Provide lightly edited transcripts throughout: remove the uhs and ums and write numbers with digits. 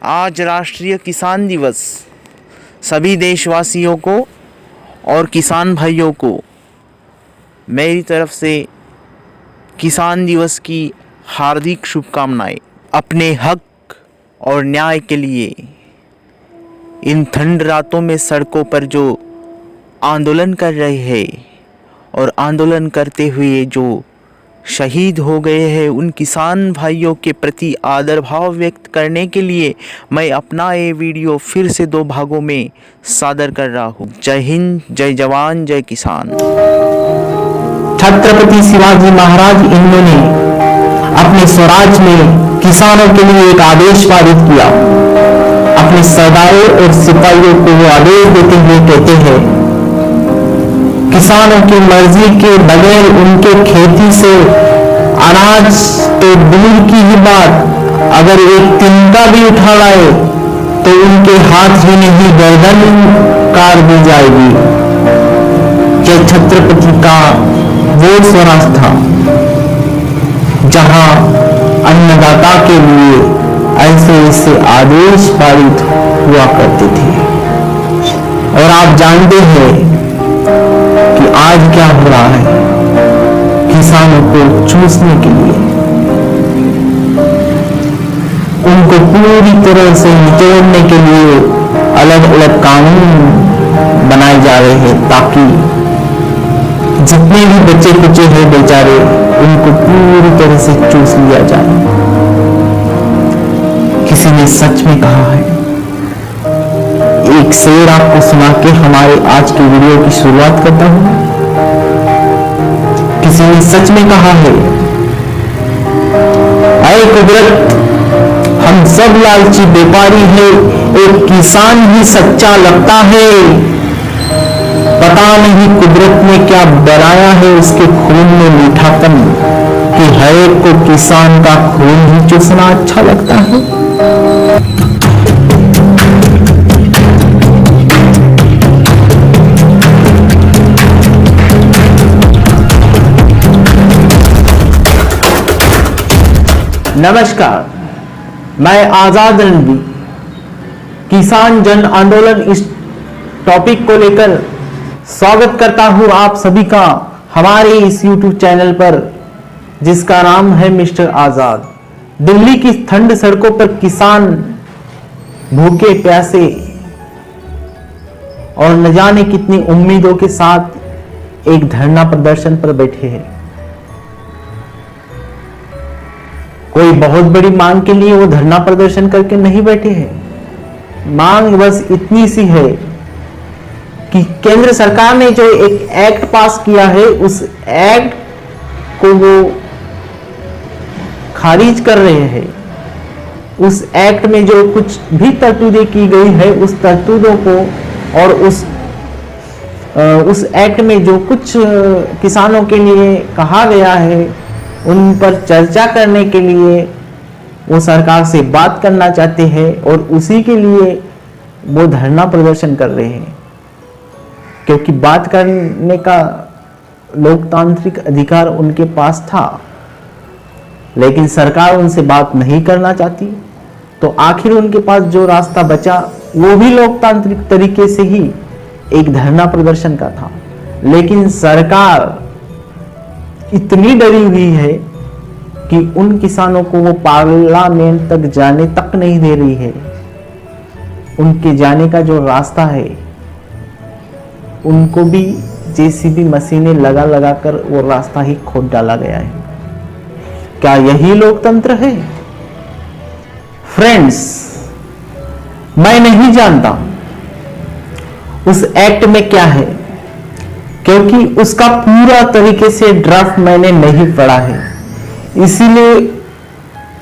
आज राष्ट्रीय किसान दिवस। सभी देशवासियों को और किसान भाइयों को मेरी तरफ से किसान दिवस की हार्दिक शुभकामनाएं। अपने हक और न्याय के लिए इन ठंड रातों में सड़कों पर जो आंदोलन कर रहे हैं और आंदोलन करते हुए जो शहीद हो गए हैं, उन किसान भाइयों के प्रति आदर भाव व्यक्त करने के लिए मैं अपना ये वीडियो फिर से 2 भागों में सादर कर रहा हूँ। जय हिंद, जय जवान, जय किसान। छत्रपति शिवाजी महाराज इन्होंने अपने स्वराज में किसानों के लिए एक आदेश पारित किया। अपने सरदारों और सिपाहियों को वो आदेश देते हुए कहते हैं, किसानों की मर्जी के बगैर उनके खेती से अनाज तो दूर की ही बात, अगर एक तिनका भी उठा लाए तो उनके हाथ में नहीं गर्दन काट दी जाएगी। यह छत्रपति का वो स्वराज था जहां अन्नदाता के लिए ऐसे ऐसे आदेश पारित हुआ करते थे। और आप जानते हैं कि आज क्या हो रहा है, किसानों को चूसने के लिए उनको पूरी तरह से निचोड़ने के लिए अलग अलग कानून बनाए जा रहे हैं, ताकि जितने भी बच्चे कुचे हैं बेचारे, उनको पूरी तरह से चूस लिया जाए। किसी ने सच में कहा है, एक शेर आपको सुना के हमारे आज की वीडियो की शुरुआत करता हूं। किसी ने सच में कहा है, ऐ कुदरत, हम सब लालची व्यापारी हैं, एक किसान ही सच्चा लगता है। पता नहीं कुदरत ने क्या बनाया है उसके खून में मीठापन, कि हर एक को किसान का खून ही चूसना अच्छा लगता है। नमस्कार, मैं आजाद रणवीर किसान जन आंदोलन इस टॉपिक को लेकर स्वागत करता हूं आप सभी का हमारे इस YouTube चैनल पर, जिसका नाम है मिस्टर आजाद। दिल्ली की ठंड सड़कों पर किसान भूखे प्यासे और न जाने कितनी उम्मीदों के साथ एक धरना प्रदर्शन पर बैठे हैं। कोई बहुत बड़ी मांग के लिए वो धरना प्रदर्शन करके नहीं बैठे हैं। मांग बस इतनी सी है कि केंद्र सरकार ने जो एक एक्ट पास किया है, उस एक्ट को वो खारिज कर रहे हैं। उस एक्ट में जो कुछ भी तरतूदें की गई है, उस तरतूदों को और उस एक्ट में जो कुछ किसानों के लिए कहा गया है, उन पर चर्चा करने के लिए वो सरकार से बात करना चाहते हैं और उसी के लिए वो धरना प्रदर्शन कर रहे हैं। क्योंकि बात करने का लोकतांत्रिक अधिकार उनके पास था, लेकिन सरकार उनसे बात नहीं करना चाहती, तो आखिर उनके पास जो रास्ता बचा वो भी लोकतांत्रिक तरीके से ही एक धरना प्रदर्शन का था। लेकिन सरकार इतनी डरी हुई है कि उन किसानों को वो पार्लियामेंट तक जाने तक नहीं दे रही है। उनके जाने का जो रास्ता है, उनको भी जेसीबी मशीनें लगा लगा कर वो रास्ता ही खोद डाला गया है। क्या यही लोकतंत्र है? फ्रेंड्स, मैं नहीं जानता उस एक्ट में क्या है, क्योंकि उसका पूरा तरीके से ड्राफ्ट मैंने नहीं पढ़ा है। इसीलिए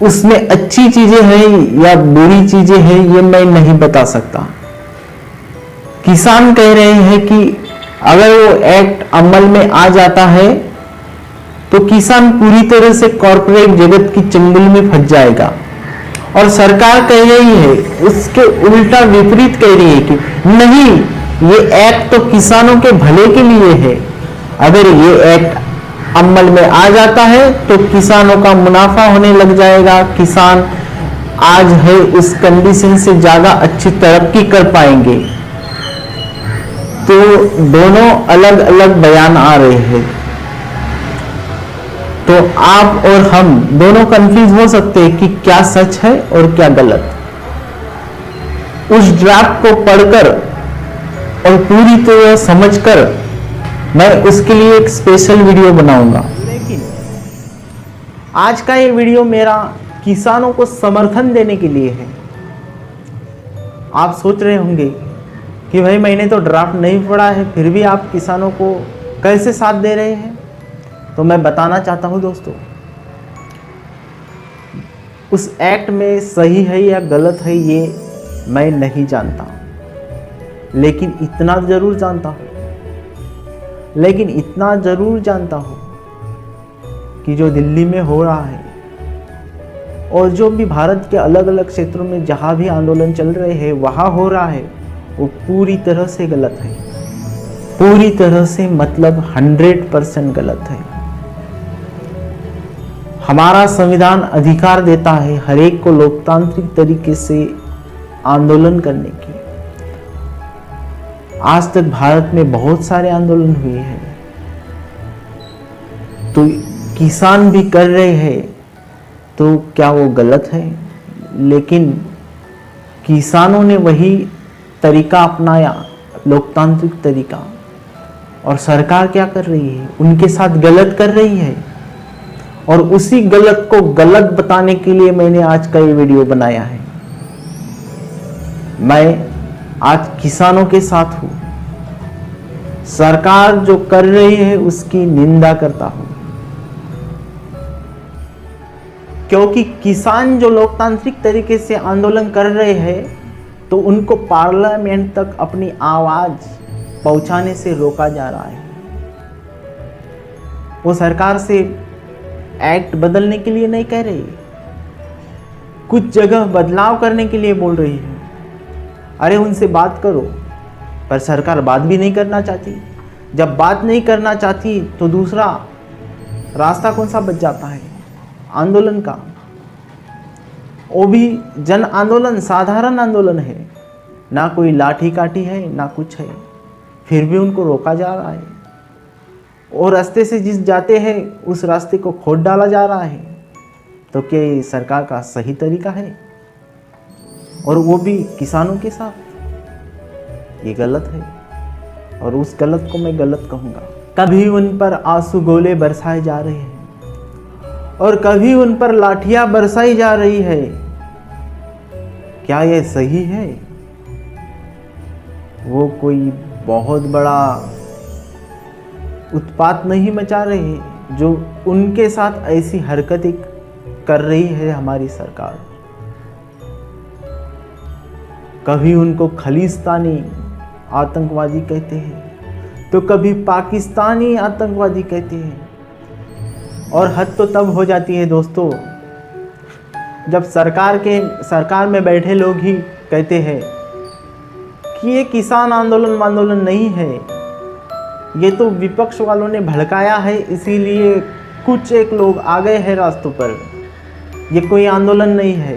उसमें अच्छी चीजें हैं या बुरी चीजें हैं, ये मैं नहीं बता सकता। किसान कह रहे हैं कि अगर वो एक्ट अमल में आ जाता है तो किसान पूरी तरह से कॉर्पोरेट जगत की चंगुल में फंस जाएगा। और सरकार कह रही है, उसके उल्टा विपरीत कह रही है कि नहीं, ये एक्ट तो किसानों के भले के लिए है। अगर ये एक्ट अमल में आ जाता है तो किसानों का मुनाफा होने लग जाएगा, किसान आज है उस कंडीशन से ज़्यादा अच्छी तरक्की कर पाएंगे। तो दोनों अलग अलग बयान आ रहे हैं, तो आप और हम दोनों कंफ्यूज हो सकते हैं कि क्या सच है और क्या गलत। उस ड्राफ्ट को पढ़कर और पूरी तरह समझकर मैं उसके लिए एक स्पेशल वीडियो बनाऊंगा। लेकिन आज का ये वीडियो मेरा किसानों को समर्थन देने के लिए है। आप सोच रहे होंगे कि भाई मैंने तो ड्राफ्ट नहीं पढ़ा है, फिर भी आप किसानों को कैसे साथ दे रहे हैं। तो मैं बताना चाहता हूं दोस्तों, उस एक्ट में सही है या गलत है ये मैं नहीं जानता, लेकिन इतना जरूर जानता हूं कि जो दिल्ली में हो रहा है और जो भी भारत के अलग अलग क्षेत्रों में जहां भी आंदोलन चल रहे हैं वहां हो रहा है, वो पूरी तरह से गलत है। पूरी तरह से मतलब 100% गलत है। हमारा संविधान अधिकार देता है हर एक को लोकतांत्रिक तरीके से आंदोलन करने की। आज तक भारत में बहुत सारे आंदोलन हुए हैं, तो किसान भी कर रहे हैं, तो क्या वो गलत है? लेकिन किसानों ने वही तरीका अपनाया, लोकतांत्रिक तरीका, और सरकार क्या कर रही है? उनके साथ गलत कर रही है। और उसी गलत को गलत बताने के लिए मैंने आज का ये वीडियो बनाया है। मैं आज किसानों के साथ हूं। सरकार जो कर रही है उसकी निंदा करता हूं, क्योंकि किसान जो लोकतांत्रिक तरीके से आंदोलन कर रहे हैं, तो उनको पार्लियामेंट तक अपनी आवाज पहुंचाने से रोका जा रहा है। वो सरकार से एक्ट बदलने के लिए नहीं कह रही, कुछ जगह बदलाव करने के लिए बोल रही है। अरे उनसे बात करो, पर सरकार बात भी नहीं करना चाहती। जब बात नहीं करना चाहती तो दूसरा रास्ता कौन सा बच जाता है? आंदोलन का। वो भी जन आंदोलन, साधारण आंदोलन है, ना कोई लाठी काठी है ना कुछ है, फिर भी उनको रोका जा रहा है। और रास्ते से जिस जाते हैं उस रास्ते को खोद डाला जा रहा है। तो क्या ये सरकार का सही तरीका है? और वो भी किसानों के साथ? ये गलत है, और उस गलत को मैं गलत कहूँगा। कभी उन पर आंसू गोले बरसाए जा रहे हैं और कभी उन पर लाठियां बरसाई जा रही है। क्या ये सही है? वो कोई बहुत बड़ा उत्पात नहीं मचा रहे जो उनके साथ ऐसी हरकतें कर रही है हमारी सरकार। कभी उनको खालिस्तानी आतंकवादी कहते हैं, तो कभी पाकिस्तानी आतंकवादी कहते हैं। और हद तो तब हो जाती है दोस्तों, जब सरकार में बैठे लोग ही कहते हैं कि ये किसान आंदोलन नहीं है, ये तो विपक्ष वालों ने भड़काया है, इसीलिए कुछ एक लोग आ गए हैं रास्तों पर, ये कोई आंदोलन नहीं है।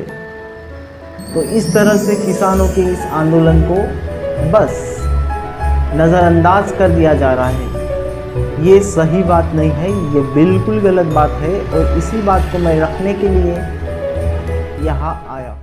तो इस तरह से किसानों के इस आंदोलन को बस नज़रअंदाज कर दिया जा रहा है। ये सही बात नहीं है, ये बिल्कुल गलत बात है, और इसी बात को मैं रखने के लिए यहाँ आया।